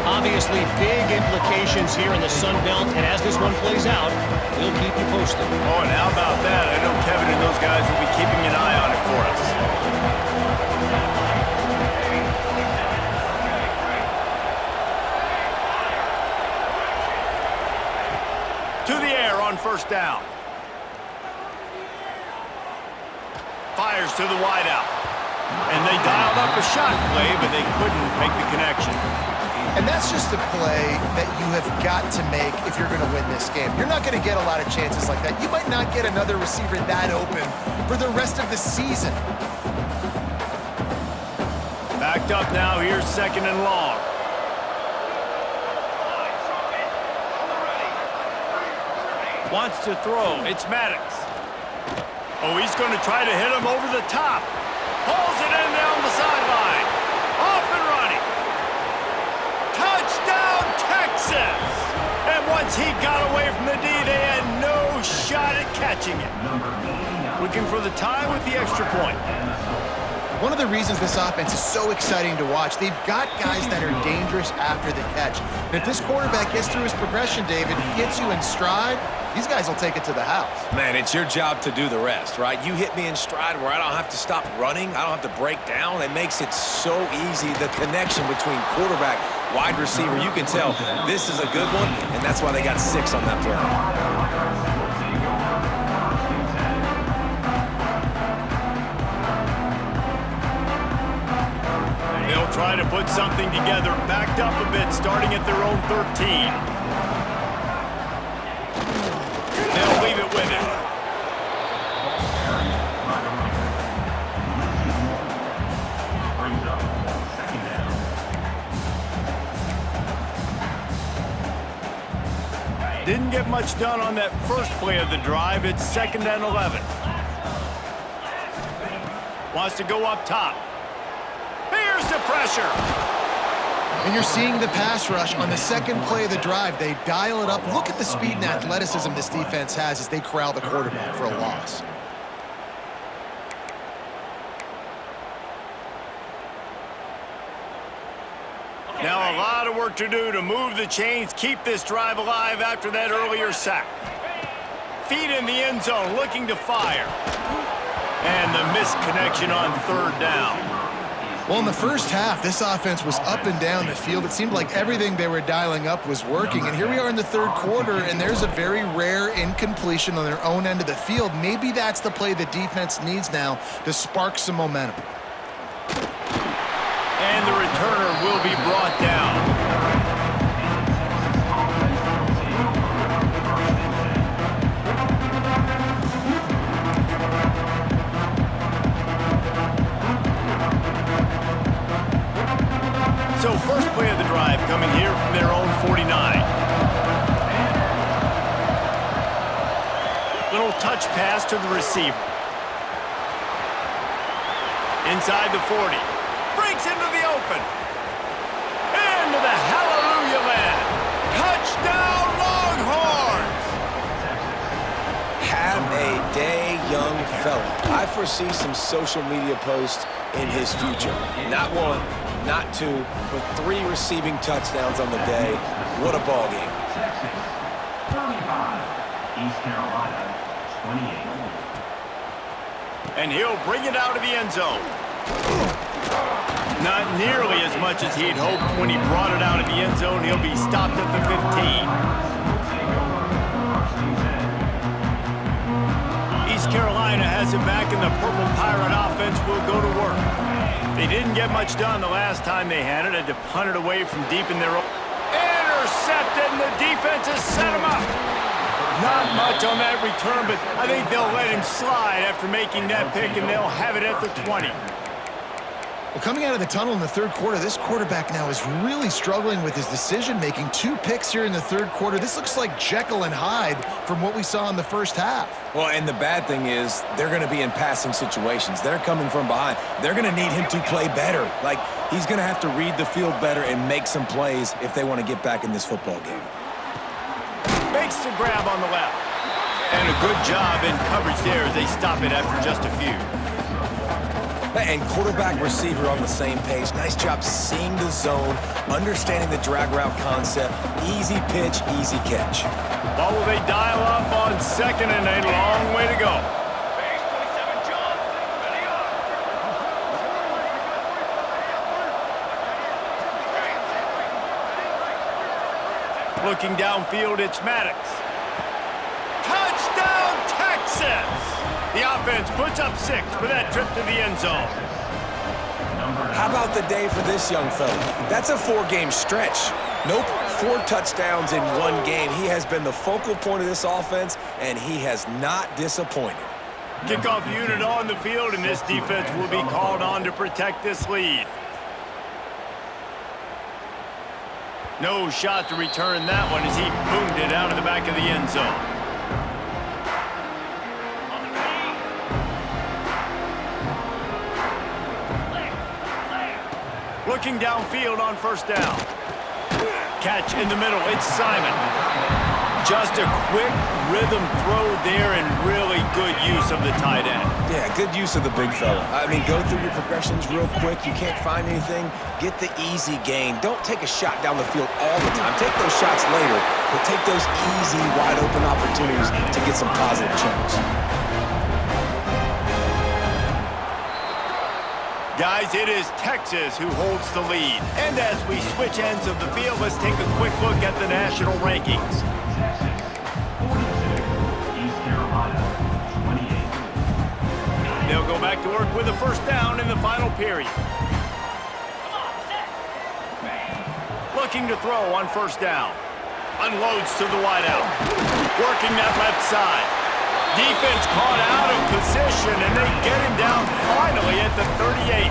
[SPEAKER 4] Obviously, big implications here in the Sun Belt, and as this one plays out, we'll keep you posted.
[SPEAKER 1] Oh, and how about that? I know Kevin and those guys will be keeping an eye on it for us. To the air on 1st down. Fires to the wideout. And they dialed up a shot play, but they couldn't make the connection.
[SPEAKER 3] And that's just a play that you have got to make if you're going to win this game. You're not going to get a lot of chances like that. You might not get another receiver that open for the rest of the season.
[SPEAKER 1] Backed up now, here's 2nd and long. Wants to throw. It's Maddox. Oh, he's going to try to hit him over the top. Hauls it in down the sideline. Off and running. Touchdown, Texas! And once he got away from the D, they had no shot at catching it. Looking for the tie with the extra point.
[SPEAKER 3] One of the reasons this offense is so exciting to watch, they've got guys that are dangerous after the catch. And if this quarterback gets through his progression, David, gets you in stride, these guys will take it to the house.
[SPEAKER 2] Man, it's your job to do the rest, right? You hit me in stride where I don't have to stop running. I don't have to break down. It makes it so easy. The connection between quarterback, wide receiver, you can tell this is a good one, and that's why they got 6 on that play.
[SPEAKER 1] They'll try to put something together, backed up a bit, starting at their own 13. They'll leave it with him. Didn't get much done on that first play of the drive. It's 2nd and 11. Wants to go up top. Here's the pressure.
[SPEAKER 3] And you're seeing the pass rush on the second play of the drive. They dial it up. Look at the speed and athleticism this defense has as they corral the quarterback for a loss.
[SPEAKER 1] Now a lot of work to do to move the chains, keep this drive alive after that earlier sack. Feet in the end zone, looking to fire. And the missed connection on 3rd down.
[SPEAKER 3] Well, in the first half, this offense was up and down the field. It seemed like everything they were dialing up was working. And here we are in the 3rd quarter, and there's a very rare incompletion on their own end of the field. Maybe that's the play the defense needs now to spark some momentum.
[SPEAKER 1] And the returner will be brought down. So first play of the drive coming here from their own 49. Little touch pass to the receiver. Inside the 40. Breaks into the open. Into the hallelujah land. Touchdown Longhorns!
[SPEAKER 2] Have a day young fella. I foresee some social media posts in his future. Not one, not two, but 3 receiving touchdowns on the day. What a ball game.
[SPEAKER 5] 35, East Carolina, 28.
[SPEAKER 1] And he'll bring it out of the end zone. Not nearly as much as he'd hoped when he brought it out of the end zone. He'll be stopped at the 15. East Carolina has it back, and the Purple Pirate offense will go to work. They didn't get much done the last time they had it. Had to punt it away from deep in their own. Intercepted, and the defense has set him up. Not much on that return, but I think they'll let him slide after making that pick, and they'll have it at the 20.
[SPEAKER 3] Well, coming out of the tunnel in the third quarter, this quarterback now is really struggling with his decision-making. 2 picks here in the third quarter. This looks like Jekyll and Hyde from what we saw in the first half.
[SPEAKER 2] Well, and the bad thing is they're going to be in passing situations. They're coming from behind. They're going to need him to play better. Like, he's going to have to read the field better and make some plays if they want to get back in this football game.
[SPEAKER 1] Makes the grab on the left. And a good job in coverage there as they stop it after just a few.
[SPEAKER 2] And quarterback receiver on the same page. Nice job seeing the zone, understanding the drag route concept. Easy pitch, easy catch.
[SPEAKER 1] What will they dial up on second, and a long way to go. Looking downfield, it's Maddox. Touchdown, Texas! The offense puts up 6 for that trip to the end zone.
[SPEAKER 2] How about the day for this young fella? That's a 4-game stretch. Nope, 4 touchdowns in 1 game. He has been the focal point of this offense, and he has not disappointed.
[SPEAKER 1] Kickoff unit on the field, and this defense will be called on to protect this lead. No shot to return that one as he boomed it out of the back of the end zone. Looking downfield on first down. Catch in the middle, it's Simon. Just a quick rhythm throw there and really good use of the tight end.
[SPEAKER 2] Yeah, good use of the big fella. I mean, go through your progressions real quick. You can't find anything, get the easy gain. Don't take a shot down the field all the time. Take those shots later, but take those easy, wide-open opportunities to get some positive chunks.
[SPEAKER 1] Guys, it is Texas who holds the lead. And as we switch ends of the field, let's take a quick look at the national rankings.
[SPEAKER 5] East Carolina, 28.
[SPEAKER 1] They'll go back to work with a first down in the final period. Looking to throw on first down. Unloads to the wideout. Working that left side. Defense caught out of position, and they get him down finally at the 38.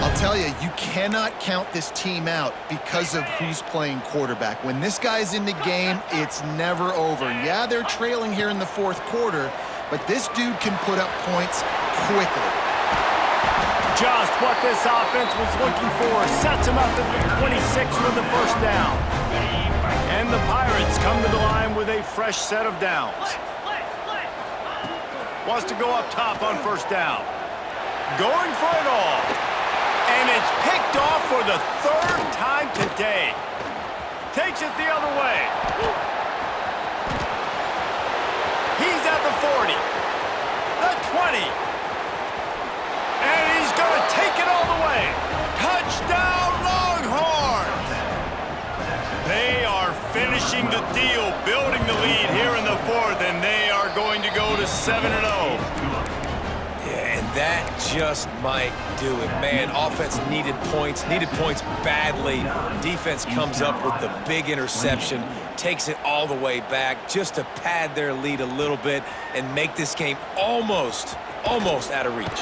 [SPEAKER 3] I'll tell you, you cannot count this team out because of who's playing quarterback. When this guy's in the game, it's never over. Yeah, they're trailing here in the fourth quarter, but this dude can put up points quickly.
[SPEAKER 1] Just what this offense was looking for. Sets him up at the 26 for the first down. And the Pirates come to the line with a fresh set of downs. Wants to go up top on first down. Going for it all. And it's picked off for the 3rd time today. Takes it the other way. He's at the 40. The 20. And he's going to take it all the way. Touchdown, Longhorns! They are finishing the deal, building the lead here in the 4th, and they are going to go to 7-0.
[SPEAKER 2] Yeah, and that just might do it. Man, offense needed points badly. Defense comes up with the big interception, takes it all the way back just to pad their lead a little bit and make this game almost out of reach.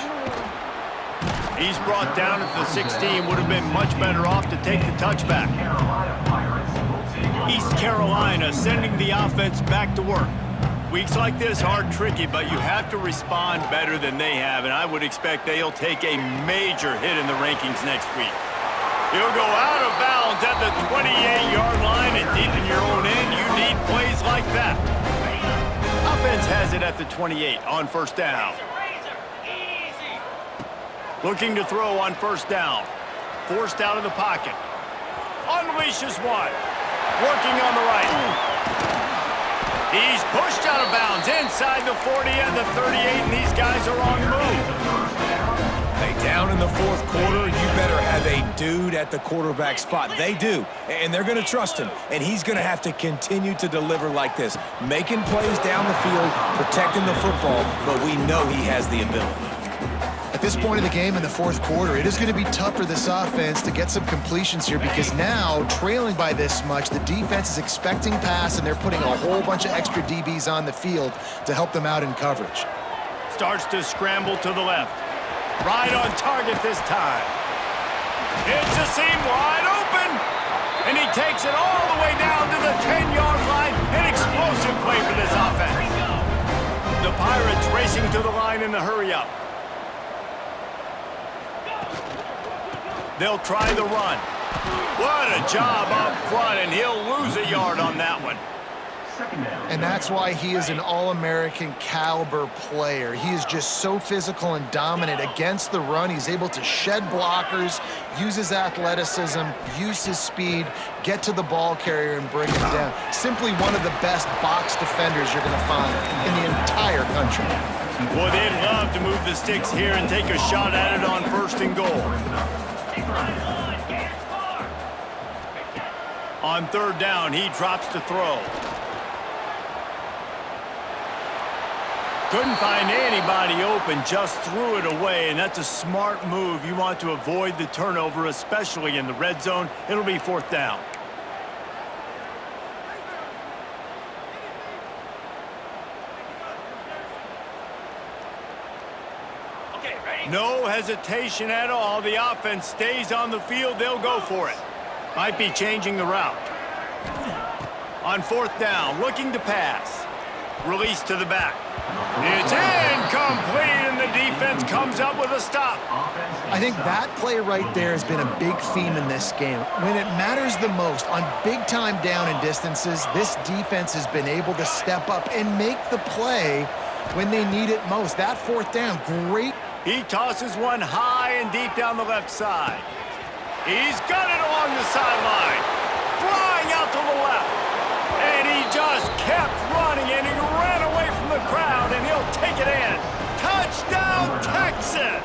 [SPEAKER 1] He's brought down at the 16. Would have been much better off to take the touchback. East Carolina sending the offense back to work. Weeks like this are tricky, but you have to respond better than they have, and I would expect they'll take a major hit in the rankings next week. He'll go out of bounds at the 28-yard line, and deep in your own end, you need plays like that. Offense has it at the 28 on first down. Looking to throw on first down. Forced out of the pocket. Unleashes one. Working on the right. He's pushed out of bounds inside the 40 and the 38, and these guys are on the move.
[SPEAKER 2] Hey, down in the fourth quarter, you better have a dude at the quarterback spot. They do, and they're going to trust him, and he's going to have to continue to deliver like this, making plays down the field, protecting the football, but we know he has the ability.
[SPEAKER 3] At this point in the game in the fourth quarter, it is going to be tough for this offense to get some completions here because now, trailing by this much, the defense is expecting pass, and they're putting a whole bunch of extra DBs on the field to help them out in coverage.
[SPEAKER 1] Starts to scramble to the left. Right on target this time. It's a seam wide open. And he takes it all the way down to the 10-yard line. An explosive play for this offense. The Pirates racing to the line in the hurry-up. They'll try the run. What a job up front, and he'll lose a yard on that one.
[SPEAKER 3] And that's why he is an All-American caliber player. He is just so physical and dominant against the run. He's able to shed blockers, use his athleticism, use his speed, get to the ball carrier and bring him down. Simply one of the best box defenders you're going to find in the entire country.
[SPEAKER 1] Well, they'd love to move the sticks here and take a shot at it on first and goal. On third down, he drops to throw. Couldn't find anybody open, just threw it away, and that's a smart move. You want to avoid the turnover, especially in the red zone. It'll be fourth down.
[SPEAKER 5] Okay, ready?
[SPEAKER 1] No hesitation at all. The offense stays on the field. They'll go for it. Might be changing the route. On fourth down, looking to pass. Release to the back. It's incomplete, and the defense comes up with a stop.
[SPEAKER 3] I think that play right there has been a big theme in this game. When it matters the most, on big-time down and distances, this defense has been able to step up and make the play when they need it most. That fourth down, great.
[SPEAKER 1] He tosses one high and deep down the left side. He's got it along the sideline. Flying out to the left. And he just kept running, and he ran away from the crowd, and he'll take it in. Touchdown, Texas!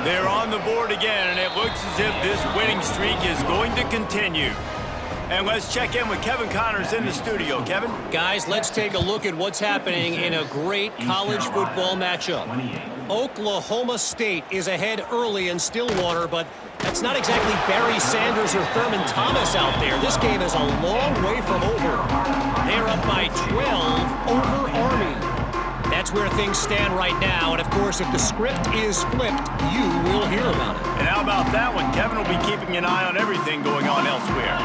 [SPEAKER 1] They're on the board again, and it looks as if this winning streak is going to continue. And let's check in with Kevin Connors in the studio. Kevin?
[SPEAKER 4] Guys, let's take a look at what's happening in a great college football matchup. Oklahoma State is ahead early in Stillwater, but that's not exactly Barry Sanders or Thurman Thomas out there. This game is a long way from over. They're up by 12 over Army. That's where things stand right now, and of course, if the script is flipped, you will hear about it.
[SPEAKER 1] And how about that one? Kevin will be keeping an eye on everything going on elsewhere.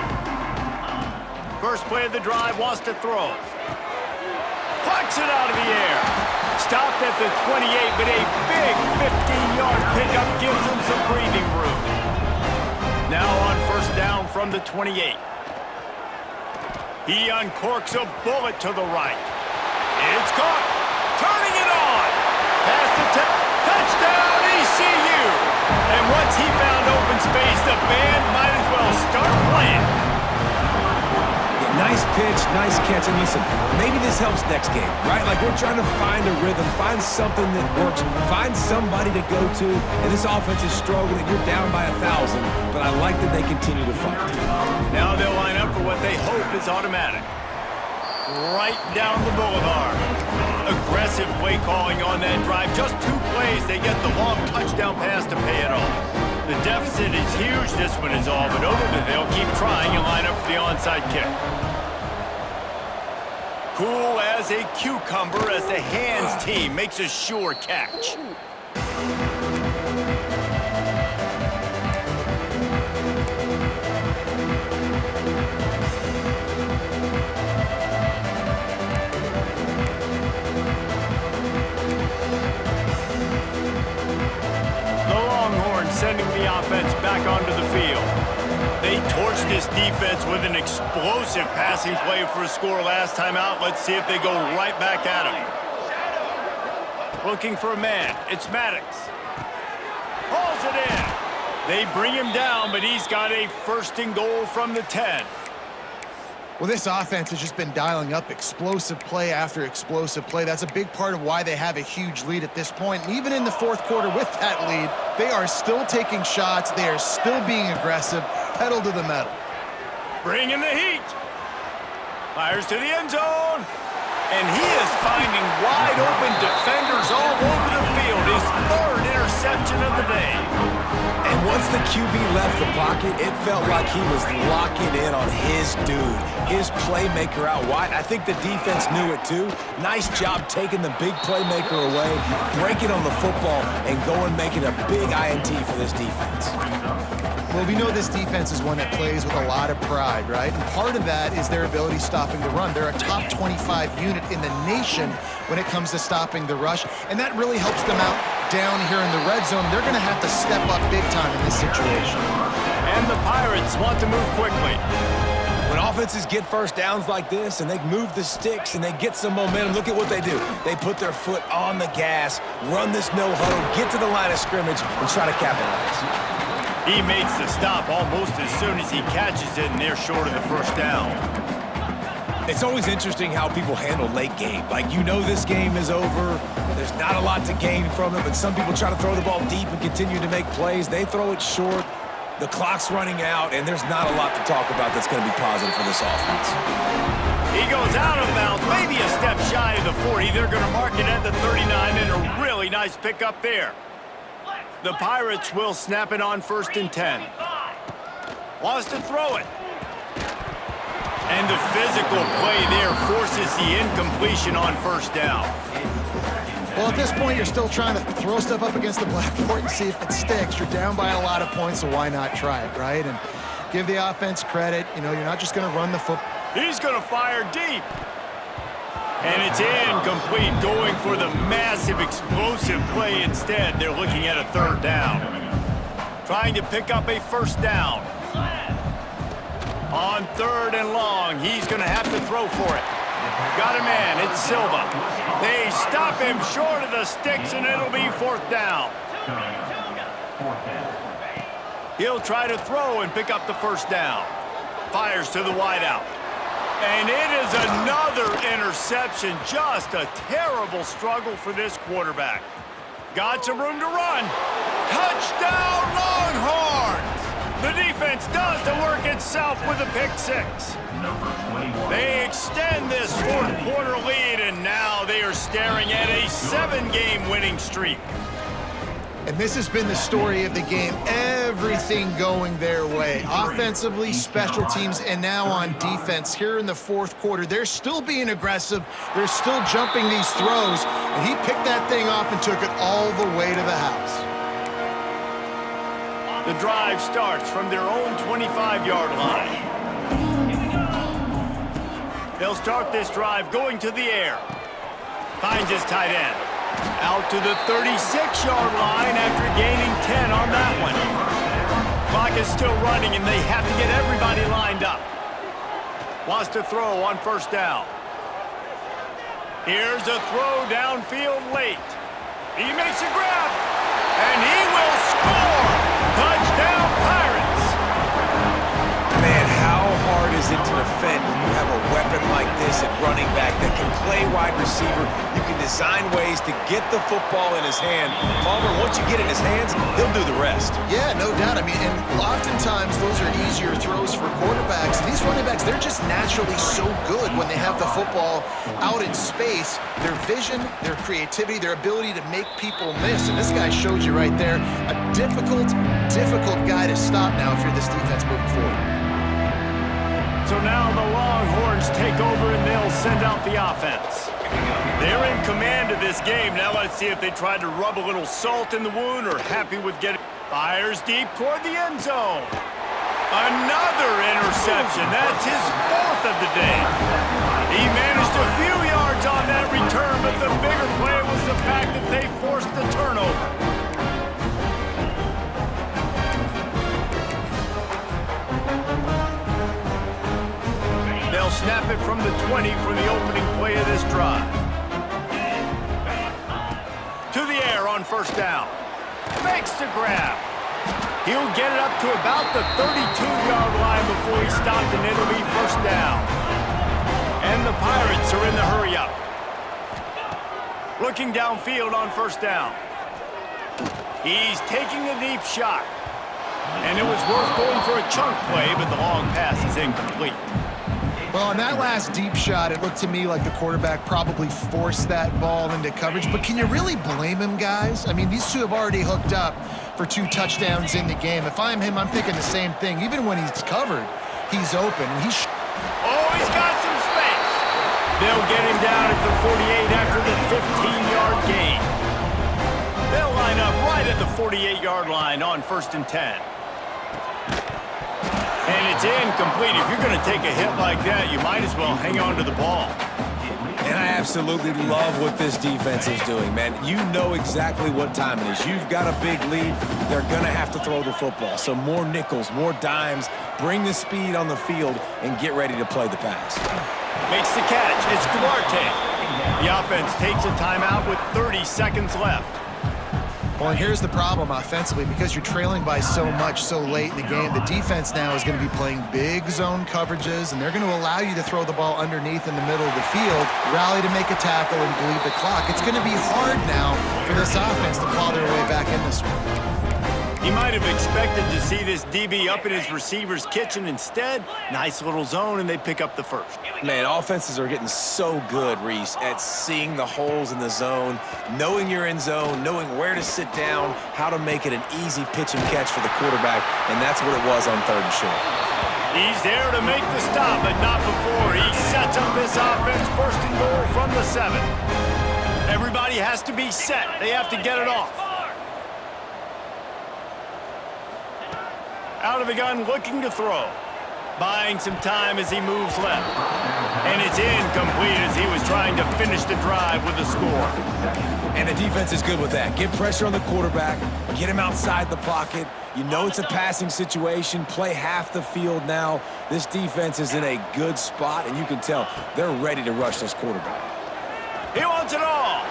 [SPEAKER 1] First play of the drive, wants to throw. Pucks it out of the air. Stopped at the 28, but a big 15-yard pickup gives him some breathing room. Now on first down from the 28. He uncorks a bullet to the right. It's caught. Turning it on. Pass the touchdown, ECU. And once he found open space, the band might as well start playing.
[SPEAKER 2] Nice pitch, nice catch, and listen, maybe this helps next game, right? Like we're trying to find a rhythm, find something that works, find somebody to go to, and this offense is struggling. You're down by 1,000, but I like that they continue to fight.
[SPEAKER 1] Now they'll line up for what they hope is automatic. Right down the boulevard. Aggressive play calling on that drive. Just 2 plays, they get the long touchdown pass to pay it off. The deficit is huge, this one is all, but they'll keep trying and line up for the onside kick. Cool as a cucumber as the hands team makes a sure catch. The Longhorns sending the offense back onto the field. They torch this defense with an explosive passing play for a score last time out. Let's see if they go right back at him. Looking for a man. It's Maddox. Hauls it in. They bring him down, but he's got a first and goal from the 10.
[SPEAKER 3] Well, this offense has just been dialing up explosive play after explosive play. That's a big part of why they have a huge lead at this point. And even in the fourth quarter with that lead, they are still taking shots. They are still being aggressive, pedal to the metal.
[SPEAKER 1] Bringing the heat. Fires to the end zone. And he is finding wide open defenders all over the field. His third interception of the day.
[SPEAKER 2] And once the QB left the pocket, it felt like he was locking in on his dude, his playmaker out wide. I think the defense knew it too. Nice job taking the big playmaker away, breaking on the football, and going making a big INT for this defense.
[SPEAKER 3] Well, we know this defense is one that plays with a lot of pride, right? And part of that is their ability stopping the run. They're a top 25 unit in the nation when it comes to stopping the rush, and that really helps them out down here in the red zone. They're going to have to step up big time in this situation.
[SPEAKER 1] And the Pirates want to move quickly.
[SPEAKER 2] When offenses get first downs like this and they move the sticks and they get some momentum, look at what they do. They put their foot on the gas, run this no huddle, get to the line of scrimmage, and try to capitalize.
[SPEAKER 1] He makes the stop almost as soon as he catches it, and they're short of the first down.
[SPEAKER 2] It's always interesting how people handle late game. Like, you know this game is over. There's not a lot to gain from it, but some people try to throw the ball deep and continue to make plays. They throw it short. The clock's running out, and there's not a lot to talk about that's going to be positive for this offense.
[SPEAKER 1] He goes out of bounds, maybe a step shy of the 40. They're going to mark it at the 39, and a really nice pickup there. The Pirates will snap it on 1st and 10. Wants to throw it. And the physical play there forces the incompletion on 1st down.
[SPEAKER 3] Well, at this point, you're still trying to throw stuff up against the blackboard and see if it sticks. You're down by a lot of points, so why not try it, right? And give the offense credit. You know, you're not just going to run the football.
[SPEAKER 1] He's going to fire deep. And it's incomplete, going for the massive explosive play instead. They're looking at a 3rd down. Trying to pick up a 1st down. On 3rd and long, he's going to have to throw for it. Got a man, it's Silva. They stop him short of the sticks, and it'll be 4th down. He'll try to throw and pick up the 1st down. Fires to the wideout. And it is another interception. Just a terrible struggle for this quarterback. Got some room to run. Touchdown, Longhorns! The defense does the work itself with a pick 6. They extend this 4th quarter lead, and now they are staring at a 7-game winning streak.
[SPEAKER 3] And this has been the story of the game. Everything going their way. Offensively, special teams, and now on defense. Here in the 4th quarter, they're still being aggressive. They're still jumping these throws. And he picked that thing off and took it all the way to the house.
[SPEAKER 1] The drive starts from their own 25-yard line. They'll start this drive going to the air. Finds his tight end. Out to the 36-yard line after gaining 10 on that one. Clock is still running, and they have to get everybody lined up. Wants to throw on 1st down. Here's a throw downfield late. He makes a grab, and he will score! Touchdown, Pirates!
[SPEAKER 2] Man, how hard is it to defend when you have a weapon like this at running back that can play wide receiver? You can design ways to get the football in his hand. Palmer, once you get it in his hands, he'll do the rest.
[SPEAKER 3] Yeah, no doubt. I mean, and oftentimes those are easier throws for quarterbacks. And these running backs, they're just naturally so good when they have the football out in space. Their vision, their creativity, their ability to make people miss. And this guy showed you right there, a difficult guy to stop now if you're this defense moving forward.
[SPEAKER 1] So now the Longhorns take over, and they'll send out the offense. They're in command of this game. Now let's see if they tried to rub a little salt in the wound or happy with getting... Fires deep toward the end zone. Another interception. That's his 4th of the day. He managed a few yards on that return, but the bigger play was the fact that they forced the turnover. They'll snap it from the 20 for the opening play of this drive. To the air on first down. Makes the grab. He'll get it up to about the 32-yard line before he's stopped, and it'll be first down. And the Pirates are in the hurry-up. Looking downfield on first down. He's taking a deep shot. And it was worth going for a chunk play, but the long pass is incomplete.
[SPEAKER 3] Well, on that last deep shot, it looked to me like the quarterback probably forced that ball into coverage. But can you really blame him, guys? I mean, these two have already hooked up for 2 touchdowns in the game. If I'm him, I'm thinking the same thing. Even when he's covered, he's open. He's
[SPEAKER 1] got some space. They'll get him down at the 48 after the 15-yard gain. They'll line up right at the 48-yard line on 1st and 10. And it's incomplete. If you're going to take a hit like that, you might as well hang on to the ball.
[SPEAKER 2] And I absolutely love what this defense is doing, man. You know exactly what time it is. You've got a big lead. They're going to have to throw the football. So more nickels, more dimes, bring the speed on the field, and get ready to play the pass.
[SPEAKER 1] Makes the catch. It's Duarte. The offense takes a timeout with 30 seconds left.
[SPEAKER 3] Well, and here's the problem offensively. Because you're trailing by so much so late in the game, the defense now is going to be playing big zone coverages, and they're going to allow you to throw the ball underneath in the middle of the field, rally to make a tackle, and bleed the clock. It's going to be hard now for this offense to claw their way back in this one.
[SPEAKER 1] He might have expected to see this DB up in his receiver's kitchen. Instead, nice little zone, and they pick up the first.
[SPEAKER 2] Man, offenses are getting so good, Reese, at seeing the holes in the zone, knowing you're in zone, knowing where to sit down, how to make it an easy pitch and catch for the quarterback, and that's what it was on 3rd and short.
[SPEAKER 1] He's there to make the stop, but not before he sets up this offense 1st and goal from the 7. Everybody has to be set. They have to get it off. Out of the gun, looking to throw. Buying some time as he moves left. And it's incomplete as he was trying to finish the drive with a score.
[SPEAKER 2] And the defense is good with that. Get pressure on the quarterback, get him outside the pocket. You know it's a passing situation. Play half the field now. This defense is in a good spot, and you can tell they're ready to rush this quarterback.
[SPEAKER 1] He wants it all.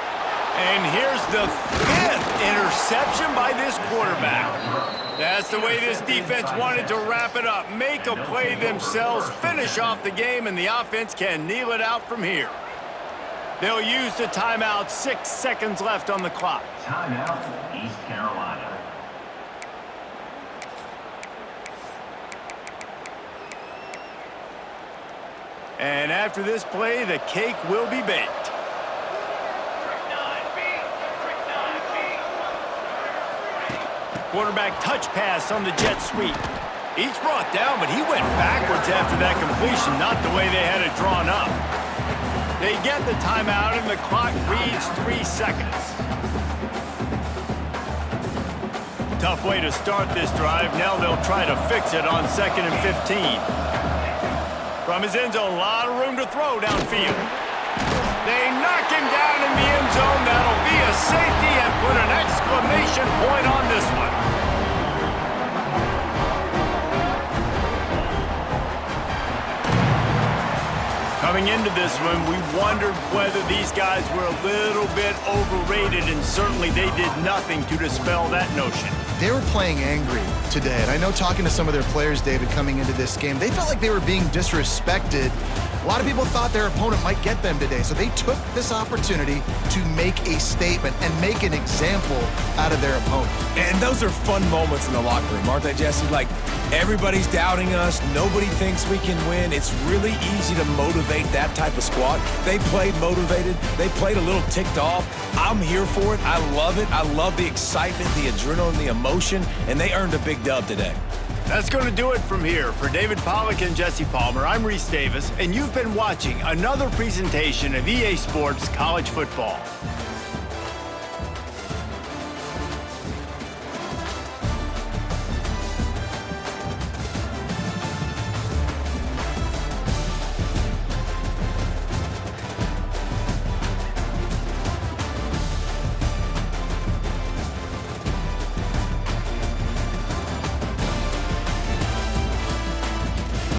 [SPEAKER 1] And here's the 5th interception by this quarterback. That's the way this defense wanted to wrap it up. Make a play themselves, finish off the game, and the offense can kneel it out from here. They'll use the timeout. 6 seconds left on the clock.
[SPEAKER 5] Timeout, East Carolina.
[SPEAKER 1] And after this play, the cake will be baked. Quarterback touch pass on the jet sweep. He's brought down, but he went backwards after that completion, not the way they had it drawn up. They get the timeout, and the clock reads 3 seconds. Tough way to start this drive. Now they'll try to fix it on 2nd and 15. From his end zone, a lot of room to throw downfield. They knock him down in the end zone. That'll be a safety and put an exclamation point on this one. Coming into this one, we wondered whether these guys were a little bit overrated, and certainly they did nothing to dispel that notion.
[SPEAKER 3] They were playing angry today, and I know talking to some of their players, David, coming into this game, they felt like they were being disrespected. A lot of people thought their opponent might get them today, so they took this opportunity to make a statement and make an example out of their opponent.
[SPEAKER 2] And those are fun moments in the locker room, aren't they, Jesse? Like, everybody's doubting us. Nobody thinks we can win. It's really easy to motivate that type of squad. They played motivated. They played a little ticked off. I'm here for it. I love it. I love the excitement, the adrenaline, the emotion, and they earned a big dub today.
[SPEAKER 1] That's going to do it from here. For David Pollack and Jesse Palmer, I'm Reese Davis, and you've been watching another presentation of EA Sports College Football.